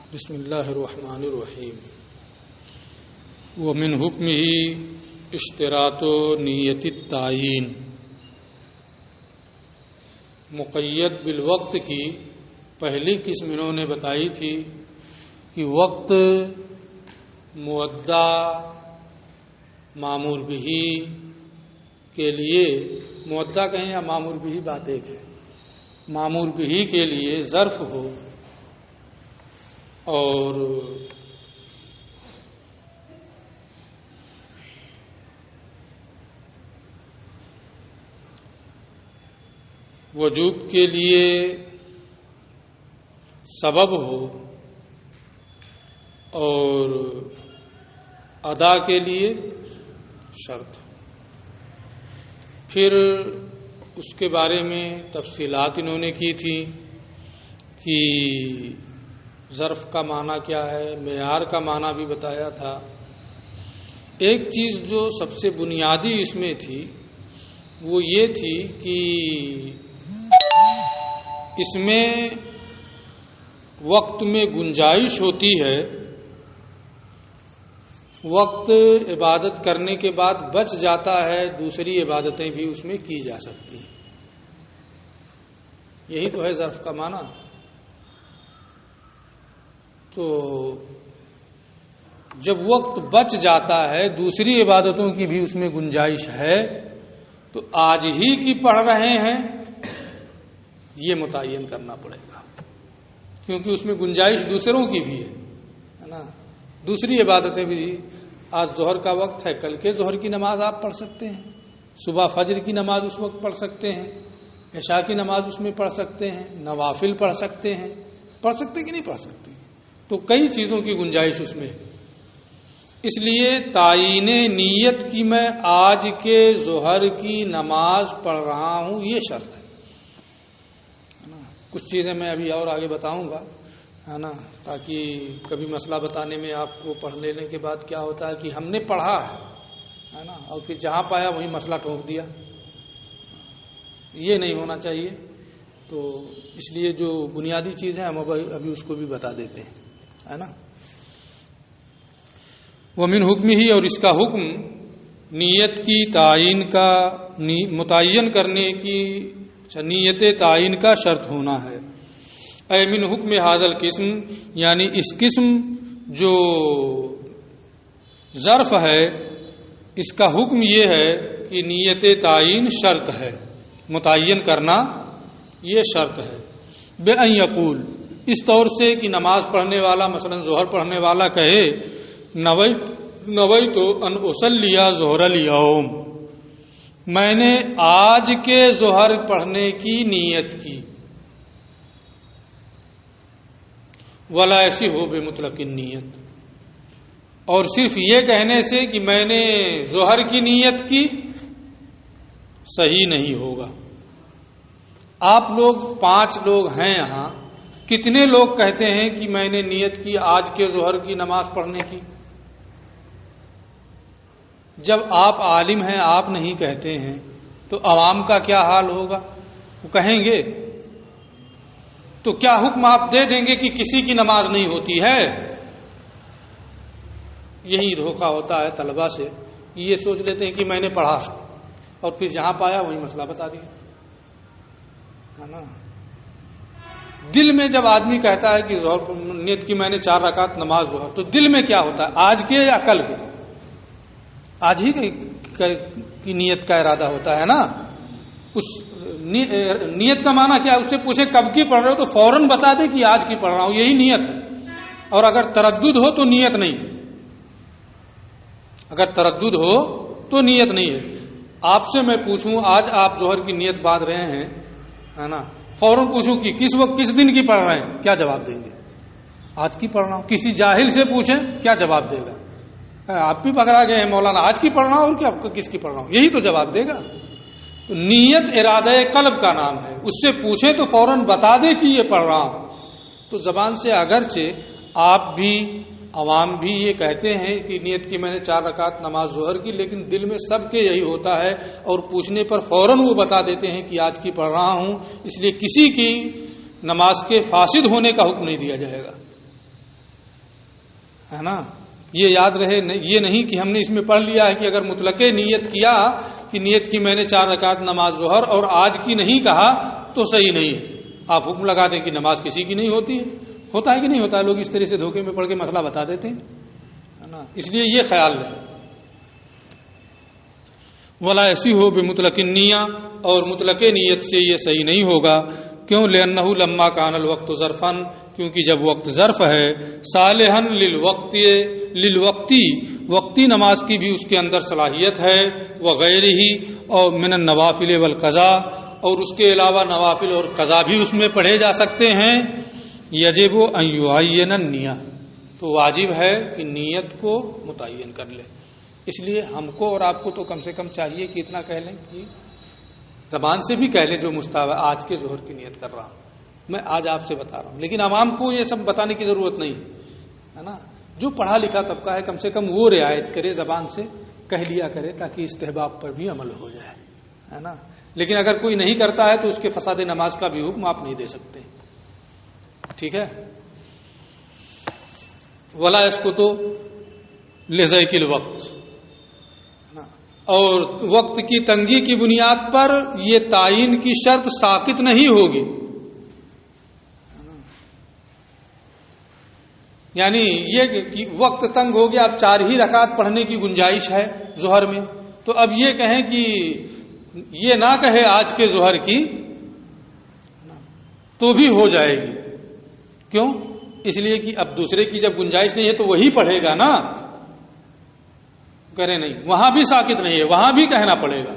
بسم اللہ الرحمن الرحیم ومن حکمہ اشتراط نیت التعین۔ مقید بالوقت کی پہلی قسم انہوں نے بتائی تھی کہ وقت مودع مامور بہ کے لیے، مودع کہیں یا مامور بہ بات ایک ہے، مامور بہ کے لیے ظرف ہو اور وجوب کے لیے سبب ہو اور ادا کے لیے شرط۔ پھر اس کے بارے میں تفصیلات انہوں نے کی تھی کہ ظرف کا معنی کیا ہے، معیار کا معنی بھی بتایا تھا۔ ایک چیز جو سب سے بنیادی اس میں تھی وہ یہ تھی کہ اس میں وقت میں گنجائش ہوتی ہے، وقت عبادت کرنے کے بعد بچ جاتا ہے، دوسری عبادتیں بھی اس میں کی جا سکتی ہیں۔ یہی تو ہے ظرف کا معنی۔ تو جب وقت بچ جاتا ہے، دوسری عبادتوں کی بھی اس میں گنجائش ہے، تو آج ہی کی پڑھ رہے ہیں یہ متعین کرنا پڑے گا، کیونکہ اس میں گنجائش دوسروں کی بھی ہے نا۔ دوسری عبادتیں بھی، آج ظہر کا وقت ہے، کل کے ظہر کی نماز آپ پڑھ سکتے ہیں، صبح فجر کی نماز اس وقت پڑھ سکتے ہیں، عشاء کی نماز اس میں پڑھ سکتے ہیں، نوافل پڑھ سکتے ہیں، پڑھ سکتے کہ نہیں پڑھ سکتے؟ تو کئی چیزوں کی گنجائش اس میں۔ اس لیے تعین نیت کی میں آج کے ظہر کی نماز پڑھ رہا ہوں یہ شرط ہے نا۔ کچھ چیزیں میں ابھی اور آگے بتاؤں گا ہے نا، تاکہ کبھی مسئلہ بتانے میں آپ کو پڑھ لینے کے بعد کیا ہوتا ہے کہ ہم نے پڑھا ہے نا، اور پھر جہاں پایا وہیں مسئلہ ٹھوک دیا، یہ نہیں ہونا چاہیے۔ تو اس لیے جو بنیادی چیز ہے ہم ابھی اس کو بھی بتا دیتے ہیں ہے نا۔ ومن حکم ہی، اور اس کا حکم نیت کی تعین کا، متعین کرنے کی، نیت تعین کا شرط ہونا ہے۔ اے من حکم ھذا القسم، یعنی اس قسم جو ظرف ہے اس کا حکم یہ ہے کہ نیت تعین شرط ہے، متعین کرنا یہ شرط ہے۔ بے ان یقول، اس طور سے کہ نماز پڑھنے والا، مثلا ظہر پڑھنے والا کہے نویت ان اصلی ظہر الیوم، میں نے آج کے ظہر پڑھنے کی نیت کی، ولا ایسی ہو بے مطلق نیت، اور صرف یہ کہنے سے کہ میں نے ظہر کی نیت کی صحیح نہیں ہوگا۔ آپ لوگ 5 لوگ ہیں یہاں، کتنے لوگ کہتے ہیں کہ میں نے نیت کی آج کے ظہر کی نماز پڑھنے کی؟ جب آپ عالم ہیں، آپ نہیں کہتے ہیں، تو عوام کا کیا حال ہوگا؟ وہ کہیں گے تو کیا حکم آپ دے دیں گے کہ کسی کی نماز نہیں ہوتی ہے؟ یہی دھوکہ ہوتا ہے طلباء سے، یہ سوچ لیتے ہیں کہ میں نے پڑھا اور پھر جہاں پایا وہی مسئلہ بتا دیا ہے نا۔ دل میں جب آدمی کہتا ہے کہ ظہر نیت کی میں نے 4 رکعت نماز ظہر، تو دل میں کیا ہوتا ہے؟ آج کے یا کل کے؟ آج ہی کی نیت کا ارادہ ہوتا ہے نا۔ اس نیت کا معنی کیا ہے؟ اس سے پوچھے کب کی پڑھ رہے ہو تو فوراً بتا دے کہ آج کی پڑھ رہا ہوں، یہی نیت ہے۔ اور اگر تردد ہو تو نیت نہیں، اگر تردد ہو تو نیت نہیں ہے۔ آپ سے میں پوچھوں آج آپ ظہر کی نیت باندھ رہے ہیں ہے نا، فوراً پوچھوں کہ کس وقت کس دن کی پڑھ رہے ہیں، کیا جواب دیں گے؟ آج کی پڑھ رہا ہوں۔ کسی جاہل سے پوچھیں کیا جواب دے گا؟ آپ بھی پکڑا گئے ہیں مولانا، آج کی پڑھ رہا ہوں اور کیا کس کی پڑھ رہا ہوں، یہی تو جواب دے گا۔ تو نیت ارادہ قلب کا نام ہے، اس سے پوچھیں تو فوراً بتا دے کہ یہ پڑھ رہا ہوں۔ تو زبان سے اگرچہ آپ بھی عوام بھی یہ کہتے ہیں کہ نیت کی میں نے 4 رکعت نماز ظہر کی، لیکن دل میں سب کے یہی ہوتا ہے، اور پوچھنے پر فوراً وہ بتا دیتے ہیں کہ آج کی پڑھ رہا ہوں، اس لیے کسی کی نماز کے فاسد ہونے کا حکم نہیں دیا جائے گا۔ ہے نا. یہ یاد رہے، یہ نہیں کہ ہم نے اس میں پڑھ لیا ہے کہ اگر مطلق نیت کیا کہ نیت کی میں نے 4 رکعت نماز ظہر اور آج کی نہیں کہا تو صحیح نہیں ہے. آپ حکم لگا دیں کہ نماز کسی کی نہیں ہوتی ہے. ہوتا ہے کہ نہیں ہوتا ہے؟ لوگ اس طرح سے دھوکے میں پڑھ کے مسئلہ بتا دیتے ہیں، ہے نا. اس لیے یہ خیال رہے. ولا ایسی ہو بے مطلق نیہ، اور مطلق نیت سے یہ صحیح نہیں ہوگا. کیوں؟ لأنہ لما کان الوقت ظرفاً، کیونکہ جب وقت ظرف ہے، صالحاً للوقتی، وقتی نماز کی بھی اس کے اندر صلاحیت ہے، وغیرہ اور من النوافل والقضاء، اور اس کے علاوہ نوافل اور قضا بھی اس میں پڑھے جا سکتے ہیں. یجب ان یعین النیہ، تو واجب ہے کہ نیت کو متعین کر لے. اس لیے ہم کو اور آپ کو تو کم سے کم چاہیے کہ اتنا کہہ لیں کہ زبان سے بھی کہہ لیں جو مستحب ہے، آج کے ظہر کی نیت کر رہا ہوں، میں آج آپ سے بتا رہا ہوں. لیکن عوام کو یہ سب بتانے کی ضرورت نہیں ہے نا. جو پڑھا لکھا طبقہ ہے کم سے کم وہ رعایت کرے، زبان سے کہہ لیا کرے تاکہ استحباب پر بھی عمل ہو جائے، ہے نا. لیکن اگر کوئی نہیں کرتا ہے تو اس کے فساد نماز کا بھی حکم آپ نہیں دے سکتے. ٹھیک ہے. ولا یسقط لضیق الوقت، اور وقت کی تنگی کی بنیاد پر یہ تعین کی شرط ساقط نہیں ہوگی. یعنی یہ کہ وقت تنگ ہو گیا، اب 4 ہی رکعت پڑھنے کی گنجائش ہے ظہر میں، تو اب یہ کہیں کہ یہ نہ کہے آج کے ظہر کی تو بھی ہو جائے گی. کیوں؟ اس لیے کہ اب دوسرے کی جب گنجائش نہیں ہے تو وہی پڑھے گا نا. کرے نہیں، وہاں بھی ساکت نہیں ہے، وہاں بھی کہنا پڑے گا،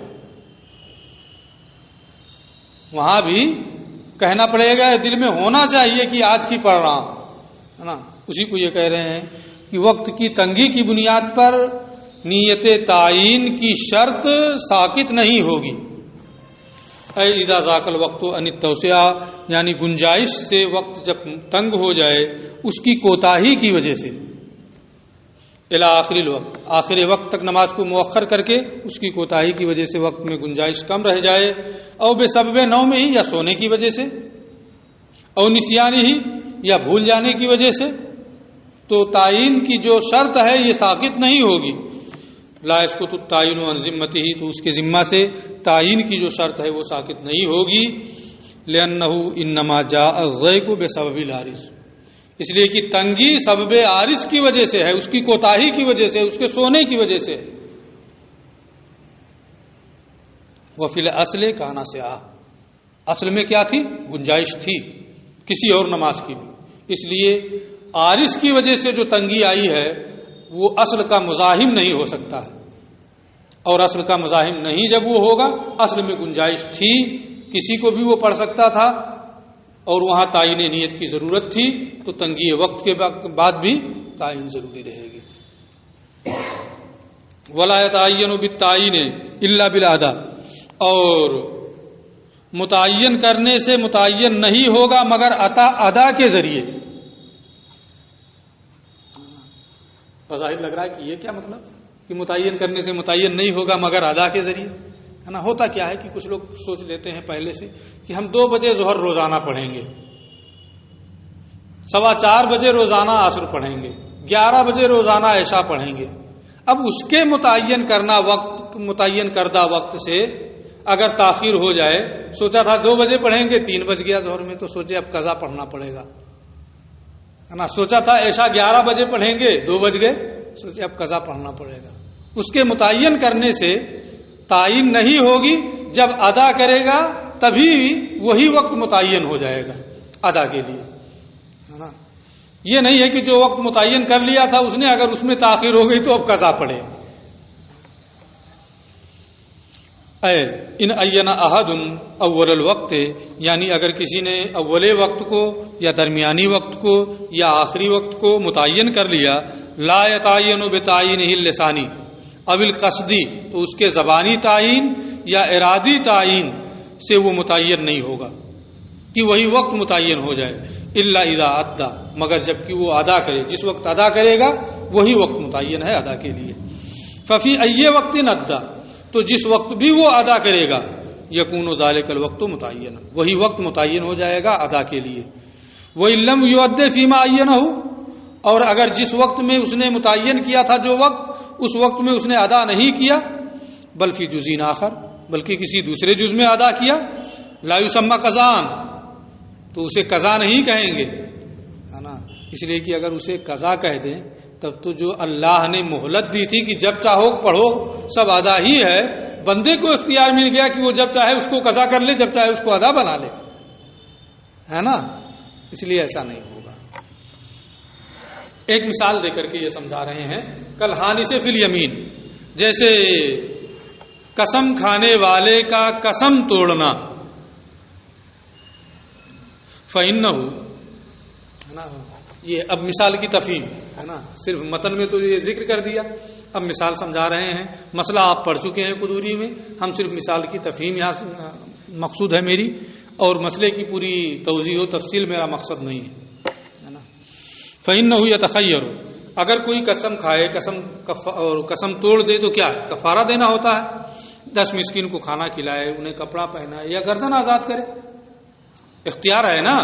وہاں بھی کہنا پڑے گا. دل میں ہونا چاہیے کہ آج کی پڑھ رہا ہوں، ہے نا. اسی کو یہ کہہ رہے ہیں کہ وقت کی تنگی کی بنیاد پر نیت تعین کی شرط ساکت نہیں ہوگی. اے اذا ذاک الوقت عن التوسعہ، یعنی گنجائش سے وقت جب تنگ ہو جائے اس کی کوتاہی کی وجہ سے، الی آخر الوقت، آخر وقت تک نماز کو مؤخر کر کے اس کی کوتاہی کی وجہ سے وقت میں گنجائش کم رہ جائے، او بے سبب نوم ہی، یا سونے کی وجہ سے، او نسیان ہی، یا بھول جانے کی وجہ سے، تو تعین کی جو شرط ہے یہ ساقط نہیں ہوگی. لا یسقط التعین عن ذمتہ، تو اس کے ذمہ سے تعین کی جو شرط ہے وہ ساقط نہیں ہوگی. لأنہ انما جاء الضیق بسبب العارض، اس لیے کہ تنگی سبب عارض کی وجہ سے ہے، اس کی کوتاہی کی وجہ سے، اس کے سونے کی وجہ سے. وفی الاصل کانا سے اصل میں کیا تھی؟ گنجائش تھی کسی اور نماز کی بھی. اس لیے عارض کی وجہ سے جو تنگی آئی ہے وہ اصل کا مزاحم نہیں ہو سکتا ہے، اور اصل کا مزاحم نہیں جب وہ ہوگا، اصل میں گنجائش تھی، کسی کو بھی وہ پڑھ سکتا تھا اور وہاں تعین نیت کی ضرورت تھی، تو تنگی وقت کے بعد بھی تعین ضروری رہے گی. ولا یتعین بالتعین الا بالادا، اور متعین کرنے سے متعین نہیں ہوگا مگر ادا کے ذریعے. بظاہر لگ رہا ہے کہ یہ کیا مطلب کہ متعین کرنے سے متعین نہیں ہوگا مگر ادا کے ذریعے، ہے نا. ہوتا کیا ہے کہ کچھ لوگ سوچ لیتے ہیں پہلے سے کہ ہم 2 بجے ظہر روزانہ پڑھیں گے، 4:15 بجے روزانہ عصر پڑھیں گے، 11 بجے روزانہ عشاء پڑھیں گے. اب اس کے متعین کردہ وقت سے اگر تاخیر ہو جائے، سوچا تھا 2 بجے پڑھیں گے، 3 بج گیا ظہر میں، تو سوچے اب قضا پڑھنا پڑے گا، ہے نا. سوچا تھا عشاء 11 بجے پڑھیں گے، 2 بج گئے، سوچے اب قضا پڑھنا پڑے گا. اس کے متعین کرنے سے تعین نہیں ہوگی، جب ادا کرے گا تبھی وہی وقت متعین ہو جائے گا ادا کے لیے، ہے نا. یہ نہیں ہے کہ جو وقت متعین کر لیا تھا اس نے، اگر اس میں تاخیر ہو گئی تو اب قضا پڑے. ان عین احد اول الوقت، یعنی اگر کسی نے اول وقت کو یا درمیانی وقت کو یا آخری وقت کو متعین کر لیا، لا یتعین بتعینہ اللسانی او القصدی، تو اس کے زبانی تعین یا ارادی تعین سے وہ متعین نہیں ہوگا کہ وہی وقت متعین ہو جائے. الا اذا ادا، مگر جب کہ وہ ادا کرے، جس وقت ادا کرے گا وہی وقت متعین ہے ادا کے لیے. ففی ای وقت ادا، تو جس وقت بھی وہ ادا کرے گا، یکون ذالک الوقت متعین، وہی وقت متعین ہو جائے گا ادا کے لیے. وَإِن لَّمْ يُؤَدِّ فِيمَا عَيَّنَهُ، اور اگر جس وقت میں اس نے متعین کیا تھا جو وقت، اس وقت میں اس نے ادا نہیں کیا، بل فی جزء آخر، بلکہ کسی دوسرے جز میں ادا کیا، لا یسمى قضاء، تو اسے قضا نہیں کہیں گے، ہے نا، اس لیے کہ اگر اسے قضا کہہ دیں تب تو جو اللہ نے مہلت دی تھی کہ جب چاہو پڑھو سب ادا ہی ہے، بندے کو اختیار مل گیا کہ وہ جب چاہے اس کو قضا کر لے، جب چاہے اس کو ادا بنا لے، ہے نا، اس لیے ایسا نہیں ہوگا۔ ایک مثال دے کر کے یہ سمجھا رہے ہیں، کل حانث فی الیمین، جیسے قسم کھانے والے کا قسم توڑنا، فإنہ، ہے نا، یہ اب مثال کی تفہیم ہے نا، صرف متن میں تو یہ ذکر کر دیا، اب مثال سمجھا رہے ہیں، مسئلہ آپ پڑھ چکے ہیں قدوری میں، ہم صرف مثال کی تفہیم یہاں مقصود ہے میری، اور مسئلے کی پوری توضیح و تفصیل میرا مقصد نہیں ہے نا۔ فإنہ یتخیر، اگر کوئی قسم کھائے اور قسم توڑ دے تو کیا ہے؟ کفارہ دینا ہوتا ہے، 10 مسکین کو کھانا کھلائے، انہیں کپڑا پہنائے یا گردن آزاد کرے، اختیار ہے نا۔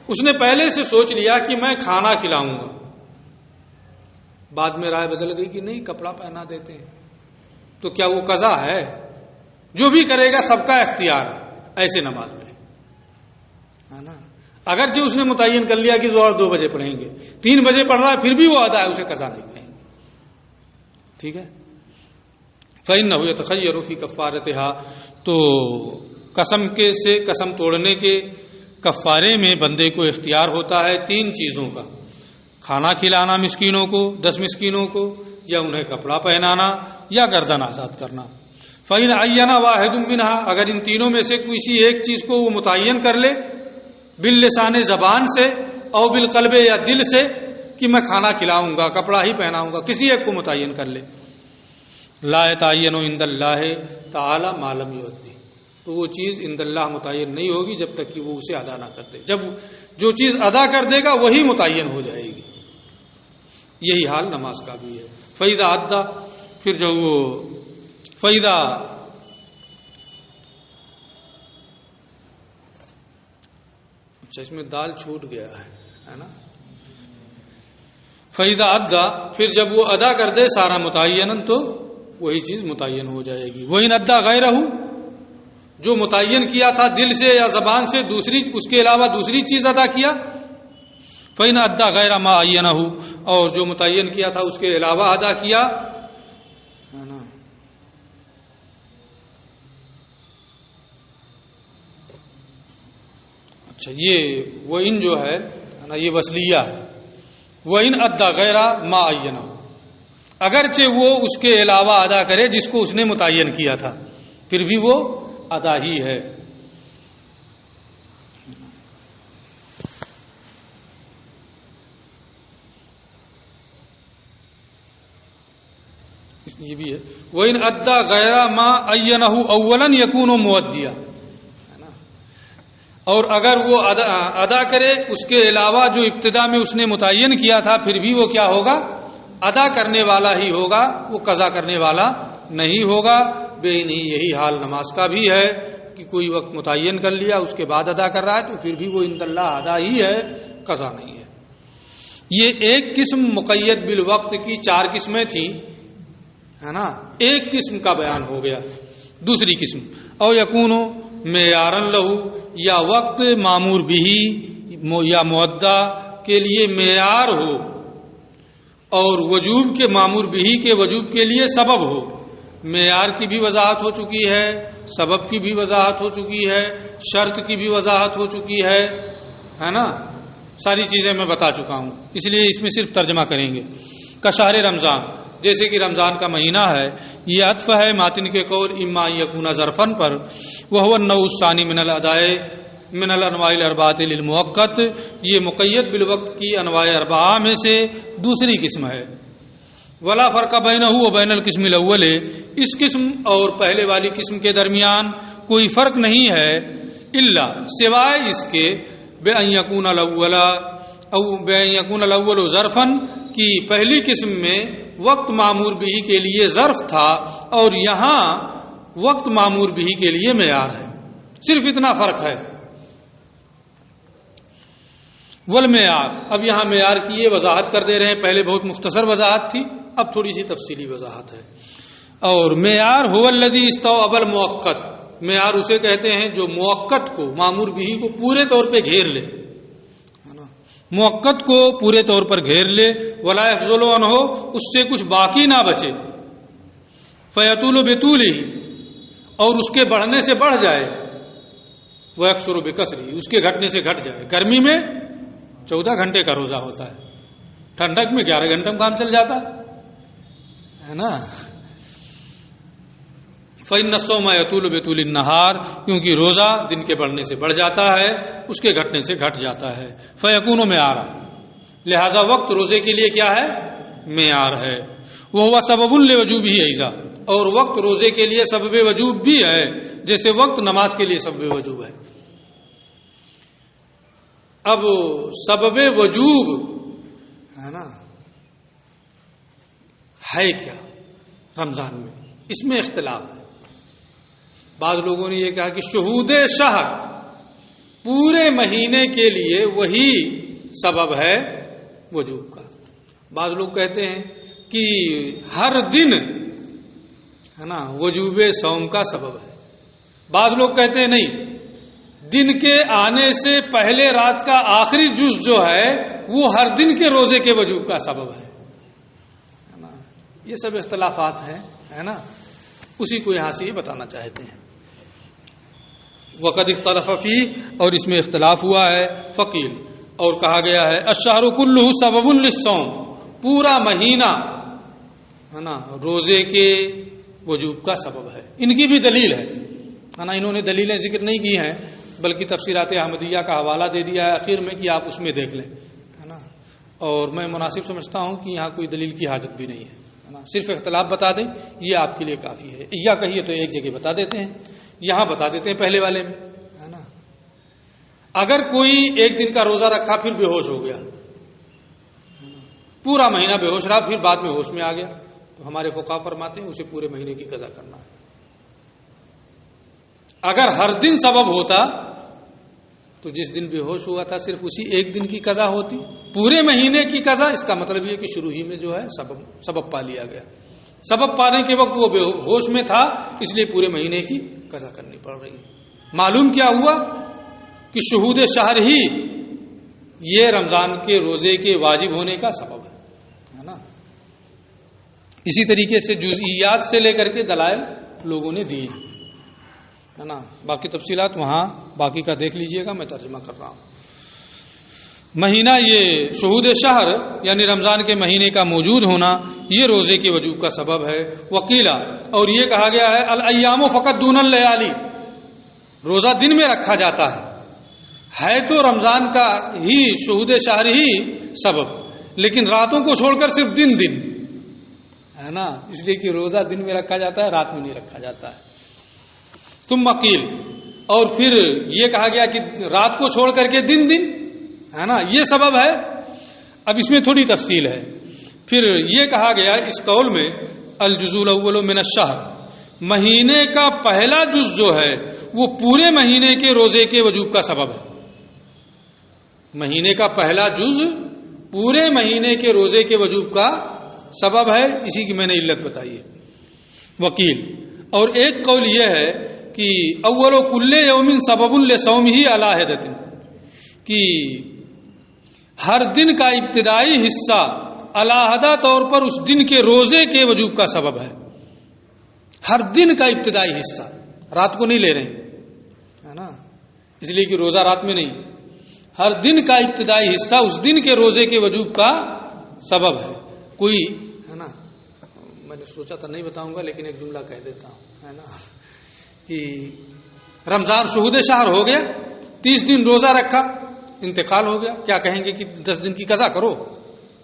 اس نے پہلے سے سوچ لیا کہ میں کھانا کھلاؤں گا، بعد میں رائے بدل گئی کہ نہیں کپڑا پہنا دیتے ہیں، تو کیا وہ قضا ہے؟ جو بھی کرے گا سب کا اختیار ہے ایسے نماز میں، ہے نا۔ اگر جو اس نے متعین کر لیا کہ ظہر 2 بجے پڑھیں گے، 3 بجے پڑھ رہا ہے پھر بھی وہ ادا ہے، اسے قضا نہیں کہیں گے، ٹھیک ہے۔ فإنہ یتخیر فی کفارتها، تو قسم توڑنے کے کفارے میں بندے کو اختیار ہوتا ہے 3 چیزوں کا، کھانا کھلانا مسکینوں کو، 10 مسکینوں کو، یا انہیں کپڑا پہنانا یا گردن آزاد کرنا۔ فإن عین واحد منها، اگر ان تینوں میں سے کسی ایک چیز کو وہ متعین کر لے، باللسان زبان سے، او بالقلب یا دل سے، کہ میں کھانا کھلاؤں گا، کپڑا ہی پہناؤں گا، کسی ایک کو متعین کر لے، لا يتعین عند اللہ تعالی ما لم یؤدی، تو وہ چیز عند اللہ متعین نہیں ہوگی جب تک کہ وہ اسے ادا نہ کر دے، جب جو چیز ادا کر دے گا وہی متعین ہو جائے گی۔ یہی حال نماز کا بھی ہے۔ فإذا أدى، پھر جو وہ فإذا، اچھا اس میں دال چھوٹ گیا ہے نا، فإذا أدى، پھر جب وہ ادا کر دے سارا متعین تو وہی چیز متعین ہو جائے گی۔ وإن أدى غیرہ، جو متعین کیا تھا دل سے یا زبان سے، اس کے علاوہ دوسری چیز ادا کیا، فإن أدى غیر ما عینہ، اور جو متعین کیا تھا اس کے علاوہ ادا کیا، ہے نا۔ اچھا یہ وإن جو ہے نا، یہ وصلیہ ہے، وإن أدى غیر ما عینہ، اگرچہ وہ اس کے علاوہ ادا کرے جس کو اس نے متعین کیا تھا، پھر بھی وہ ادا ہی ہے۔ یہ بھی ہے، وَإِنْ أَدَّى غَيْرَ مَا عَيَّنَهُ أَوَّلًا يَكُونُ مُؤَدِّيًا، اور اگر وہ ادا کرے اس کے علاوہ جو ابتدا میں اس نے متعین کیا تھا، پھر بھی وہ کیا ہوگا؟ ادا کرنے والا ہی ہوگا، وہ قضا کرنے والا نہیں ہوگا۔ بے نہیں، یہی حال نماز کا بھی ہے کہ کوئی وقت متعین کر لیا اس کے بعد ادا کر رہا ہے تو پھر بھی وہ عند اللہ ادا ہی ہے، قضا نہیں ہے۔ یہ ایک قسم مقید بالوقت کی 4 قسمیں تھیں، ہے نا، ایک قسم کا بیان ہو گیا۔ دوسری قسم، او یکون معیارن لہو، یا وقت معمور بھی یا مؤدہ کے لیے معیار ہو، اور وجوب کے معمور بھی کے وجوب کے لیے سبب ہو۔ معیار کی بھی وضاحت ہو چکی ہے، سبب کی بھی وضاحت ہو چکی ہے، شرط کی بھی وضاحت ہو چکی ہے نا، ساری چیزیں میں بتا چکا ہوں، اس لیے اس میں صرف ترجمہ کریں گے۔ کشہر رمضان، جیسے کہ رمضان کا مہینہ ہے، یہ عطف ہے ماتن کے قول اما یکون ظرفن پر، وہو النوع الثانی من الاداء من الانواع الاربعۃ للمؤقت، یہ مقید بالوقت کی انواع اربعہ میں سے دوسری قسم ہے۔ ولا فرق بینہ و بین القسم الاول، اس قسم اور پہلے والی قسم کے درمیان کوئی فرق نہیں ہے، الا سوائے اس کے بأن یکون الاول او بأن یکون الاول ظرفا، کی پہلی قسم میں وقت معمور بھی کے لیے ظرف تھا اور یہاں وقت معمور بھی کے لیے معیار ہے، صرف اتنا فرق ہے۔ والمیعار، اب یہاں معیار کی یہ وضاحت کر دے رہے ہیں. پہلے بہت مختصر وضاحت تھی، اب تھوڑی سی تفصیلی وضاحت ہے. اور معیار هو الذی استوعب المؤقت، معیار اسے کہتے ہیں جو موقت کو، مامور بھی کو پورے طور پہ گھیر لے، موقت کو پورے طور پر گھیر لے. ولا یفضل عنہ، اس سے کچھ باقی نہ بچے. فیطول بطولہ، اور اس کے بڑھنے سے بڑھ جائے. ویکثر بکثرہ، اس کے گھٹنے سے گھٹ جائے. گرمی میں 14 گھنٹے کا روزہ ہوتا ہے، ٹھنڈک میں 11 گھنٹے میں کام چل جاتا ہے نا. فإن الصوم يطول بطول النهار، کیونکہ روزہ دن کے بڑھنے سے بڑھ جاتا ہے، اس کے گھٹنے سے گھٹ جاتا ہے. فیکون معیارا، لہذا وقت روزے کے لیے کیا ہے؟ معیار ہے. وہ سبب لوجوبہ ایضا، اور وقت روزے کے لیے سبب وجوب بھی ہے، جیسے وقت نماز کے لیے سبب وجوب ہے. اب سبب وجوب ہے نا ہے کیا رمضان میں، اس میں اختلاف ہے. بعض لوگوں نے یہ کہا کہ شہود شہر پورے مہینے کے لیے وہی سبب ہے وجوب کا. بعض لوگ کہتے ہیں کہ ہر دن ہے نا وجوب صوم کا سبب ہے. بعض لوگ کہتے ہیں نہیں، دن کے آنے سے پہلے رات کا آخری جز جو ہے وہ ہر دن کے روزے کے وجوب کا سبب ہے نا. یہ سب اختلافات ہیں ہے نا، اسی کو یہاں سے یہ بتانا چاہتے ہیں. وقد اختلف فی، اور اس میں اختلاف ہوا ہے. فقیل، اور کہا گیا ہے الشہر کلہ سبب للصوم، پورا مہینہ ہے نا روزے کے وجوب کا سبب ہے. ان کی بھی دلیل ہے نا، انہوں نے دلیلیں ذکر نہیں کی ہیں بلکہ تفسیرات احمدیہ کا حوالہ دے دیا ہے آخر میں کہ آپ اس میں دیکھ لیں ہے نا. اور میں مناسب سمجھتا ہوں کہ یہاں کوئی دلیل کی حاجت بھی نہیں ہے نا، صرف اختلاف بتا دیں یہ آپ کے لیے کافی ہے. یا کہیے تو ایک جگہ بتا دیتے ہیں، یہاں بتا دیتے ہیں پہلے والے میں ہے نا. اگر کوئی ایک دن کا روزہ رکھا پھر بے ہوش ہو گیا، پورا مہینہ بے ہوش رہا، پھر بعد میں ہوش میں آ گیا، تو ہمارے فقہا فرماتے ہیں اسے پورے مہینے کی قضا کرنا ہے. اگر ہر دن سبب ہوتا تو جس دن بے ہوش ہوا تھا صرف اسی ایک دن کی قضا ہوتی. پورے مہینے کی قضا، اس کا مطلب یہ کہ شروع ہی میں جو ہے سبب پا لیا گیا. سبب پانے کے وقت وہ بے ہوش میں تھا، اس لیے پورے مہینے کی قضا کرنی پڑ رہی ہے. معلوم کیا ہوا کہ شہود شہر ہی یہ رمضان کے روزے کے واجب ہونے کا سبب ہے نا. اسی طریقے سے جزئیات سے لے کر کے دلائل لوگوں نے دیے ہے نا. باقی تفصیلات وہاں باقی کا دیکھ لیجئے گا، میں ترجمہ کر رہا ہوں. مہینہ یہ شہود شہر یعنی رمضان کے مہینے کا موجود ہونا یہ روزے کے وجوب کا سبب ہے. وکیلا، اور یہ کہا گیا ہے الایام فقط دون اللیالی، روزہ دن میں رکھا جاتا ہے تو رمضان کا ہی شہود شہر ہی سبب، لیکن راتوں کو چھوڑ کر صرف دن ہے نا، اس لیے کہ روزہ دن میں رکھا جاتا ہے، رات میں نہیں رکھا جاتا ہے. ثم قیل، اور پھر یہ کہا گیا کہ رات کو چھوڑ کر کے دن ہے نا یہ سبب ہے. اب اس میں تھوڑی تفصیل ہے. پھر یہ کہا گیا اس قول میں الجزء الاول من الشہر، مہینے کا پہلا جز جو ہے وہ پورے مہینے کے روزے کے وجوب کا سبب ہے. مہینے کا پہلا جز پورے مہینے کے روزے کے وجوب کا سبب ہے، اسی کی میں نے علت بتائی ہے. وکیل، اور ایک قول یہ ہے کہ اول کل یوم سبب لصومہ علی حدۃ، کہ ہر دن کا ابتدائی حصہ علیحدہ طور پر اس دن کے روزے کے وجوب کا سبب ہے. ہر دن کا ابتدائی حصہ، رات کو نہیں لے رہے ہے نا، اس لیے کہ روزہ رات میں نہیں، ہر دن کا ابتدائی حصہ اس دن کے روزے کے وجوب کا سبب ہے. کوئی ہے نا، میں نے سوچا تھا نہیں بتاؤں گا لیکن ایک جملہ کہہ دیتا ہوں ہے نا، کہ رمضان شہود شہر ہو گیا، 30 دن روزہ رکھا، انتقال ہو گیا، کیا کہیں گے کہ 10 دن کی قضا کرو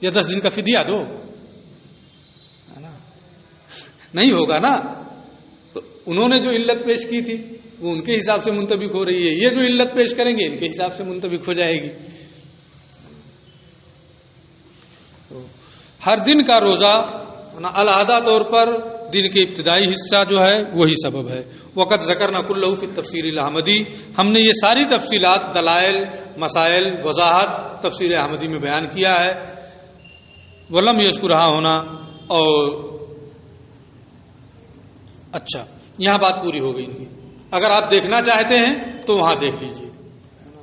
یا 10 دن کا فدیہ دو ہے نا، نہیں ہوگا نا. تو انہوں نے جو علت پیش کی تھی وہ ان کے حساب سے منطبق ہو رہی ہے، یہ جو علت پیش کریں گے ان کے حساب سے منطبق ہو جائے گی. تو ہر دن کا روزہ علیحدہ طور پر دن کے ابتدائی حصہ جو ہے وہی سبب ہے. وقت ذکرنا کلہ فی التفسیر الاحمدی، ہم نے یہ ساری تفصیلات، دلائل، مسائل، وضاحت تفسیر احمدی میں بیان کیا ہے. ولم یذکرھا ہونا، اور اچھا یہاں بات پوری ہو گئی ان کی. اگر آپ دیکھنا چاہتے ہیں تو وہاں دیکھ لیجیے،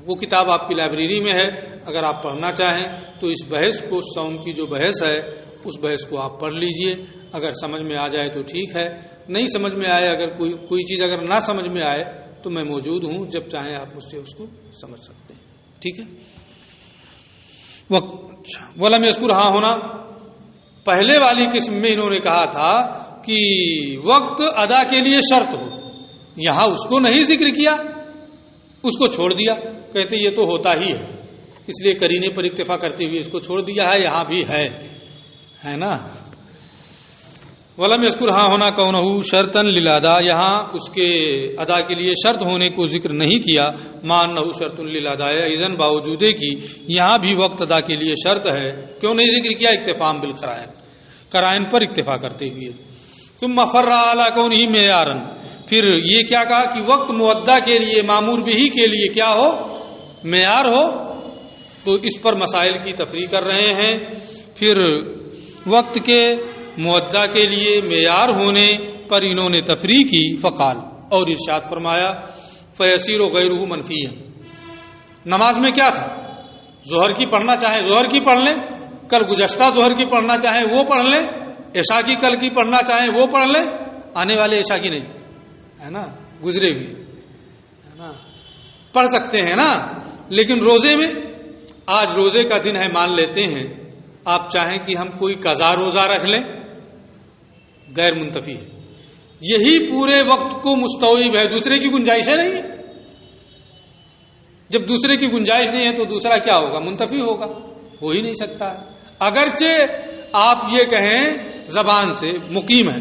وہ کتاب آپ کی لائبریری میں ہے. اگر آپ پڑھنا چاہیں تو اس بحث کو، صوم کی جو بحث ہے اس بحث کو آپ پڑھ لیجئے. اگر سمجھ میں آ جائے تو ٹھیک ہے، نہیں سمجھ میں آئے، اگر کوئی چیز اگر نہ سمجھ میں آئے تو میں موجود ہوں، جب چاہیں آپ مجھ سے اس کو سمجھ سکتے ہیں. ٹھیک ہے. ولم یذکرھا ہونا، پہلے والی قسم میں انہوں نے کہا تھا کہ وقت ادا کے لیے شرط ہو، یہاں اس کو نہیں ذکر کیا، اس کو چھوڑ دیا. کہتے یہ تو ہوتا ہی ہے، اس لیے قرینے پر اکتفا کرتے ہوئے اس کو چھوڑ دیا ہے. یہاں بھی ہے نا. ولم یذکرھا ہونا کونہ شرطا للادا، یہاں اس کے ادا کے لیے شرط ہونے کو ذکر نہیں کیا. مانہ شرط للادا، اذن باوجود کہ یہاں بھی وقت ادا کے لیے شرط ہے. کیوں نہیں ذکر کیا؟ اکتفام بالقرائن، قرائن پر اکتفا کرتے ہوئے. ثم فر علی کونہ معیارا، پھر یہ کیا کہا کہ وقت مؤدہ کے لیے، معمور بہ کے لیے کیا ہو؟ معیار ہو. تو اس پر مسائل کی تفریح کر رہے ہیں. پھر وقت کے مؤدہ کے لیے معیار ہونے پر انہوں نے تفریح کی. فقال، اور ارشاد فرمایا فیسیر غیرہ منفیا. نماز میں کیا تھا؟ ظہر کی پڑھنا چاہیں ظہر کی پڑھ لیں، کل گزشتہ ظہر کی پڑھنا چاہیں وہ پڑھ لیں، عشاء کی کل کی پڑھنا چاہیں وہ پڑھ لیں، آنے والے عشاء کی نہیں، ہے نا، گزرے بھی ہے نا، پڑھ سکتے ہیں نا. لیکن روزے میں، آج روزے کا دن ہے مان لیتے ہیں، آپ چاہیں کہ ہم کوئی قضا روزہ رکھ لیں، غیر منتفی ہے. یہی پورے وقت کو مستوعب ہے، دوسرے کی گنجائش نہیں ہے. جب دوسرے کی گنجائش نہیں ہے تو دوسرا کیا ہوگا؟ منتفی ہوگا، ہو ہی نہیں سکتا ہے. اگرچہ آپ یہ کہیں زبان سے مقیم ہے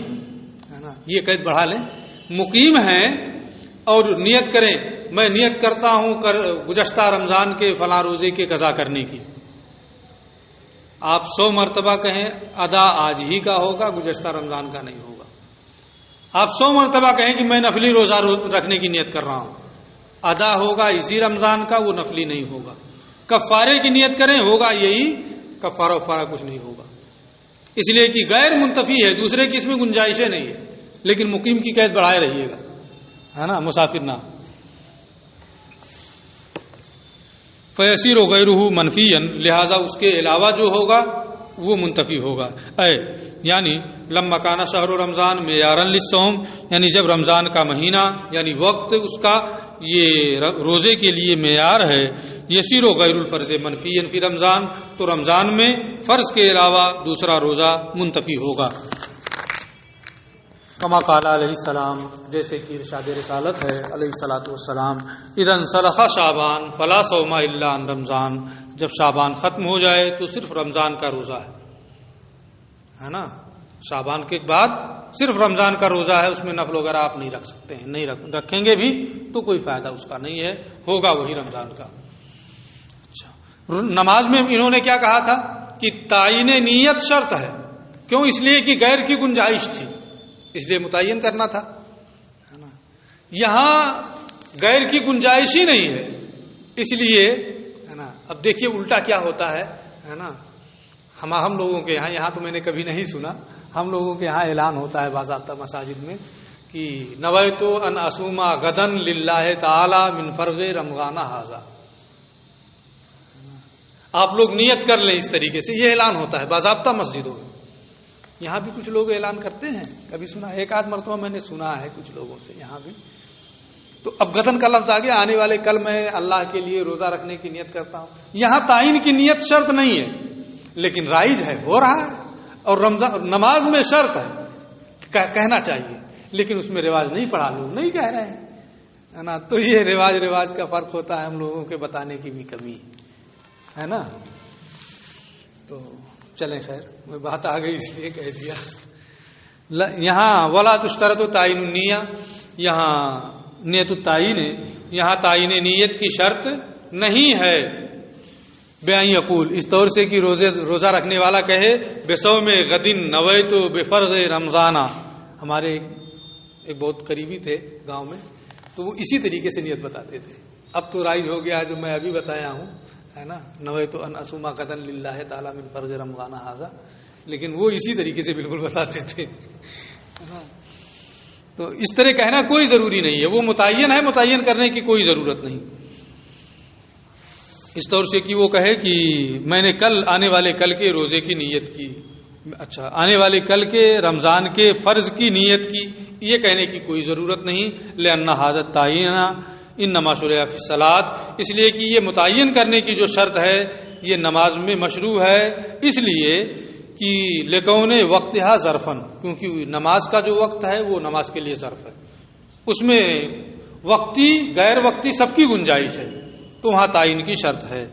نا، یہ قید بڑھا لیں، مقیم ہیں اور نیت کریں، میں نیت کرتا ہوں گزشتہ رمضان کے فلاں روزے کے قضا کرنے کی. آپ 100 مرتبہ کہیں ادا آج ہی کا ہوگا، گزشتہ رمضان کا نہیں ہوگا. آپ 100 مرتبہ کہیں کہ میں نفلی روزہ رکھنے کی نیت کر رہا ہوں، ادا ہوگا اسی رمضان کا، وہ نفلی نہیں ہوگا. کفارے کی نیت کریں، ہوگا یہی، کفارہ وفارہ کچھ نہیں ہوگا. اس لیے کہ غیر منتفی ہے، دوسرے کی اس میں گنجائشیں نہیں ہے. لیکن مقیم کی قید بڑھائے رہیے گا، ہے نا، مسافر نہ. فیسیر غیرہ منفیا، لہذا اس کے علاوہ جو ہوگا وہ منتفی ہوگا. یعنی لما کانا شہر رمضان معیارا للصوم، یعنی جب رمضان کا مہینہ یعنی وقت اس کا یہ روزے کے لیے معیار ہے. یسیر غیر الفرض منفیا فی رمضان، تو رمضان میں فرض کے علاوہ دوسرا روزہ منتفی ہوگا. کما قال علیہ السلام، جیسے کہ ارشاد رسالت ہے علیہ الصلوۃ والسلام، اذا انسلخ شعبان فلا صوم الا عن رمضان، جب شعبان ختم ہو جائے تو صرف رمضان کا روزہ ہے نا. شعبان کے بعد صرف رمضان کا روزہ ہے، اس میں نفل وغیرہ آپ نہیں رکھ سکتے ہیں، نہیں رکھیں گے بھی تو کوئی فائدہ اس کا نہیں ہے، ہوگا وہی رمضان کا. اچھا، نماز میں انہوں نے کیا کہا تھا کہ تعین نیت شرط ہے. کیوں؟ اس لیے کہ غیر کی گنجائش تھی، اس لیے متعین کرنا تھا، ہے نا. یہاں غیر کی گنجائش ہی نہیں ہے، اس لیے، ہے نا. اب دیکھیے الٹا کیا ہوتا ہے نا. ہم لوگوں کے یہاں تو میں نے کبھی نہیں سنا، ہم لوگوں کے یہاں اعلان ہوتا ہے باضابطہ مساجد میں کہ نویت ان اصوم غدن للہ تعالی من فرض رمضان ھذا. آپ لوگ نیت کر لیں، اس طریقے سے یہ اعلان ہوتا ہے باضابطہ مسجدوں میں. یہاں بھی کچھ لوگ اعلان کرتے ہیں، کبھی سنا، ایک آدھ مرتبہ میں نے سنا ہے کچھ لوگوں سے یہاں بھی. تو اب غدن کا لفظ آ گیا، آنے والے کل میں اللہ کے لیے روزہ رکھنے کی نیت کرتا ہوں. یہاں تعین کی نیت شرط نہیں ہے، لیکن رائج ہے، ہو رہا ہے. اور رمضان نماز میں شرط ہے، کہنا چاہیے، لیکن اس میں رواج نہیں پڑھا، لوگ نہیں کہہ رہے ہیں، ہے نا. تو یہ رواج کا فرق ہوتا ہے، ہم لوگوں کے بتانے کی بھی کمی ہے نا. تو چلیں، خیر میں بات آ گئی اس لیے کہہ دیا. یہاں ولا تشترط تعین النیہ، یہاں نیت التعین، یہاں تعین نیت کی شرط نہیں ہے. بیان یقول، اس طور سے کہ روزہ رکھنے والا کہے بصوم غدن نویت بفرض رمضان ہمارے ایک بہت قریبی تھے گاؤں میں، تو وہ اسی طریقے سے نیت بتاتے تھے. اب تو رائج ہو گیا جو میں ابھی بتایا ہوں، ہے نا، نویت ان اصوم غدا للہ تعالی من فرض رمضان ھذا، لیکن وہ اسی طریقے سے بالکل بتاتے تھے. تو اس طرح کہنا کوئی ضروری نہیں ہے، وہ متعین ہے، متعین کرنے کی کوئی ضرورت نہیں. اس طور سے کہ وہ کہے کہ میں نے کل آنے والے کل کے روزے کی نیت کی، اچھا آنے والے کل کے رمضان کے فرض کی نیت کی، یہ کہنے کی کوئی ضرورت نہیں. لأن حاجت تعین انما شرع فی الصلاۃ، اس لیے کہ یہ متعین کرنے کی جو شرط ہے یہ نماز میں مشروع ہے، اس لیے کہ لکون وقتھا ظرفن، کیونکہ نماز کا جو وقت ہے وہ نماز کے لیے ظرف ہے، اس میں وقتی غیر وقتی سب کی گنجائش ہے، تو وہاں تعین کی شرط ہے.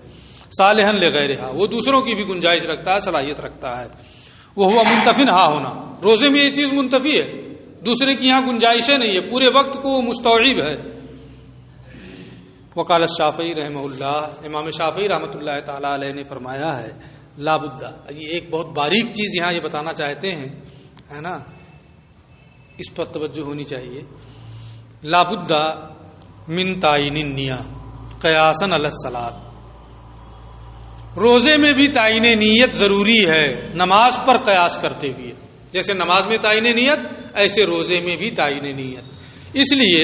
صالحا لغیرہا، وہ دوسروں کی بھی گنجائش رکھتا ہے، صلاحیت رکھتا ہے. وہ ہوا منتفن ہاں ہونا، روزے میں یہ چیز منتفی ہے، دوسرے کی یہاں گنجائشیں نہیں ہے، پورے وقت کو مستوعب ہے. وقال الشافعی رحمہ اللہ، امام شافعی رحمۃ اللہ تعالی علیہ نے فرمایا ہے لا بد، یہ ایک بہت باریک چیز یہاں یہ بتانا چاہتے ہیں، ہے نا، اس پر توجہ ہونی چاہیے. لا بد من تعین النیہ قیاسا علی الصلاۃ، روزے میں بھی تعین نیت ضروری ہے نماز پر قیاس کرتے ہوئے، جیسے نماز میں تعین نیت ایسے روزے میں بھی تعین نیت. اس لیے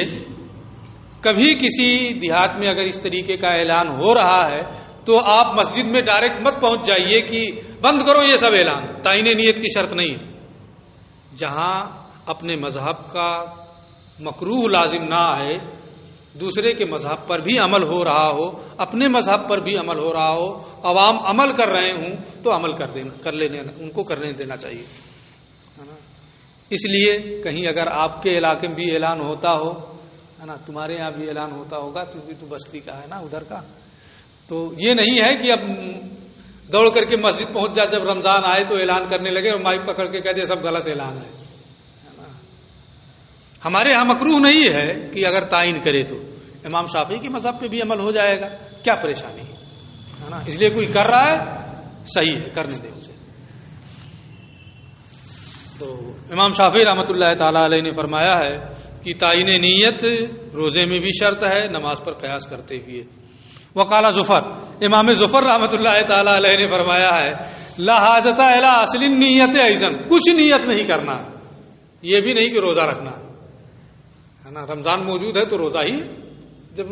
کبھی کسی دیہات میں اگر اس طریقے کا اعلان ہو رہا ہے تو آپ مسجد میں ڈائریکٹ مت پہنچ جائیے کہ بند کرو یہ سب اعلان، تعین نیت کی شرط نہیں. جہاں اپنے مذہب کا مکروہ لازم نہ آئے، دوسرے کے مذہب پر بھی عمل ہو رہا ہو، اپنے مذہب پر بھی عمل ہو رہا ہو، عوام عمل کر رہے ہوں تو عمل ان کو کرنے دینا چاہیے، ہے نا. اس لیے کہیں اگر آپ کے علاقے میں بھی اعلان ہوتا ہو، ہے نا، تمہارے یہاں بھی اعلان ہوتا ہوگا کیونکہ تو بستی کا ہے نا، ادھر کا، تو یہ نہیں ہے کہ اب دوڑ کر کے مسجد پہنچ جا، جب رمضان آئے تو اعلان کرنے لگے اور مائک پکڑ کے کہہ دے سب غلط اعلان ہے نا. ہمارے یہاں مکروہ نہیں ہے کہ اگر تعین کرے تو امام شافعی کے مذہب پہ بھی عمل ہو جائے گا، کیا پریشانی ہے نا. اس لیے کوئی کر رہا ہے صحیح ہے، کرنے دے اسے. تو امام شافعی رحمۃ اللہ تعالی علیہ نے فرمایا ہے کہ تعین نیت روزے میں بھی شرط ہے نماز پر قیاس کرتے ہوئے. وقال ظفر، امام ظفر رحمۃ اللہ تعالی علیہ نے فرمایا ہے لا حاجت الی اصل نیت ایضا، کچھ نیت نہیں کرنا، یہ بھی نہیں کہ روزہ رکھنا ہے نا. رمضان موجود ہے تو روزہ ہی، جب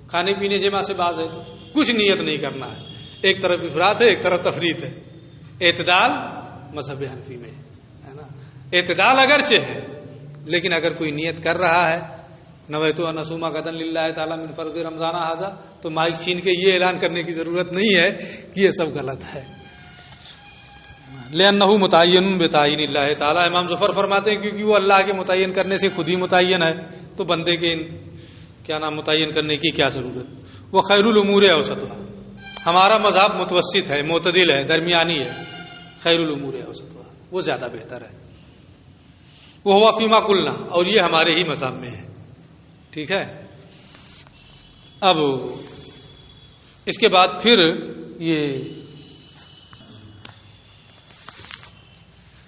کھانے پینے جمع سے باز ہے تو کچھ نیت نہیں کرنا ہے. ایک طرف افراط ہے، ایک طرف تفریط ہے. اعتدال مذہب حنفی میں ہے نا، اعتدال اگرچہ ہے لیکن اگر کوئی نیت کر رہا ہے نویت ان اصوم غدا للہ تعالی من فرض رمضان ھذا، تو مائک چھین کے یہ اعلان کرنے کی ضرورت نہیں ہے کہ یہ سب غلط ہے. لأنہ متعین بتعین اللہ تعالی، امام ظفر فرماتے ہیں کیونکہ وہ اللہ کے متعین کرنے سے خود ہی متعین ہے، تو بندے کے کیا نام متعین کرنے کی کیا ضرورت. وہ خیر الامور اوسطها، ہمارا مذہب متوسط ہے، معتدل ہے، درمیانی ہے. خیر الامور اوسطها، وہ زیادہ بہتر ہے. وہ ہوا فیما قلنا، اور یہ ہمارے ہی مذہب میں ہے. ٹھیک ہے. اب اس کے بعد پھر یہ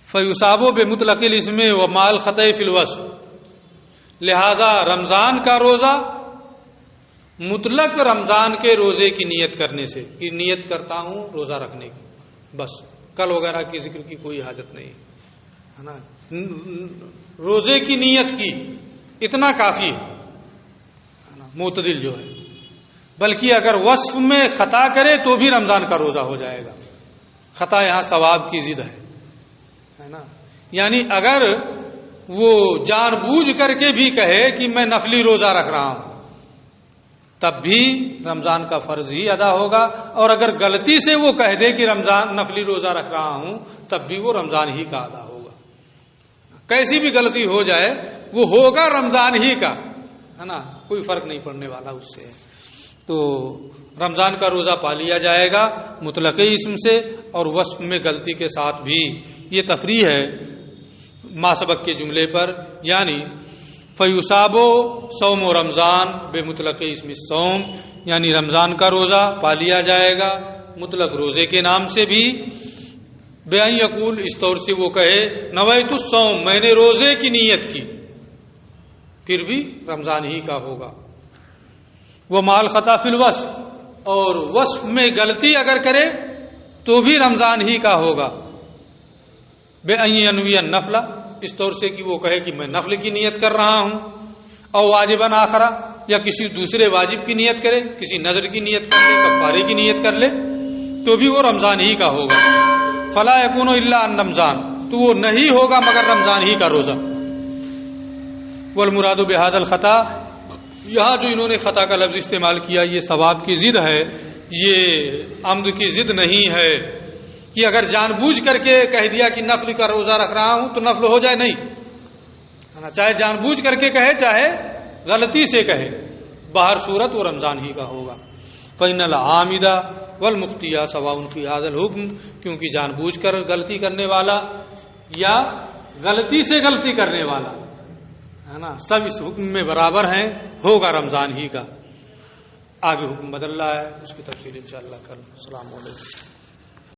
فیصابو بمطلق الاسم ومال خطأ فی الوصف، لہذا رمضان کا روزہ مطلق رمضان کے روزے کی نیت کرنے سے، کہ نیت کرتا ہوں روزہ رکھنے کی، بس کل وغیرہ کی ذکر کی کوئی حاجت نہیں ہے نا. روزے کی نیت کی اتنا کافی ہے نا، معتدل جو ہے. بلکہ اگر وصف میں خطا کرے تو بھی رمضان کا روزہ ہو جائے گا. خطا یہاں ثواب کی ضد ہے نا، یعنی اگر وہ جان بوجھ کر کے بھی کہے کہ میں نفلی روزہ رکھ رہا ہوں تب بھی رمضان کا فرض ہی ادا ہوگا، اور اگر غلطی سے وہ کہہ دے کہ رمضان نفلی روزہ رکھ رہا ہوں تب بھی وہ رمضان ہی کا ادا ہوگا. کیسی بھی غلطی ہو جائے وہ ہوگا رمضان ہی کا، ہے نا، کوئی فرق نہیں پڑنے والا اس سے. تو رمضان کا روزہ پا لیا جائے گا مطلق اسم سے اور وصف میں غلطی کے ساتھ بھی. یہ تفریح ہے ما سبق کے جملے پر، یعنی فیصابو صوم و رمضان بے مطلق اسم الصوم، یعنی رمضان کا روزہ پا لیا جائے گا مطلق روزے کے نام سے بھی، بے ان یقول، اس طور سے وہ کہے نویت الصوم، میں نے روزے کی نیت کی، پھر بھی رمضان ہی کا ہوگا۔ وہ مال خطا فی الوصف، اور وصف میں غلطی اگر کرے تو بھی رمضان ہی کا ہوگا۔ بے ان ینوی النفل، اس طور سے کہ وہ کہے کہ میں نفل کی نیت کر رہا ہوں، او واجباً آخرا، یا کسی دوسرے واجب کی نیت کرے، کسی نظر کی نیت کر لے، کفارے کی نیت کر لے، تو بھی وہ رمضان ہی کا ہوگا۔ فلا یکون الا عن رمضان، تو وہ نہیں ہوگا مگر رمضان ہی کا روزہ۔ والمراد بهذا الخطا، یہاں جو انہوں نے خطا کا لفظ استعمال کیا یہ ثواب کی ضد ہے، یہ عمد کی ضد نہیں ہے کہ اگر جان بوجھ کر کے کہہ دیا کہ نفل کا روزہ رکھ رہا ہوں تو نفل ہو جائے، نہیں، چاہے جان بوجھ کر کے کہے چاہے غلطی سے کہے، باہر صورت وہ رمضان ہی کا ہوگا۔ فإن العامد والمخطئ سواء في هذا الحكم، کیونکہ جان بوجھ کر غلطی کرنے والا یا غلطی سے غلطی کرنے والا ہے نا، سب اس حکم میں برابر ہیں، ہوگا رمضان ہی کا۔ آگے حکم بدل رہا ہے، اس کی تفصیل انشاءاللہ کل۔ السلام علیکم۔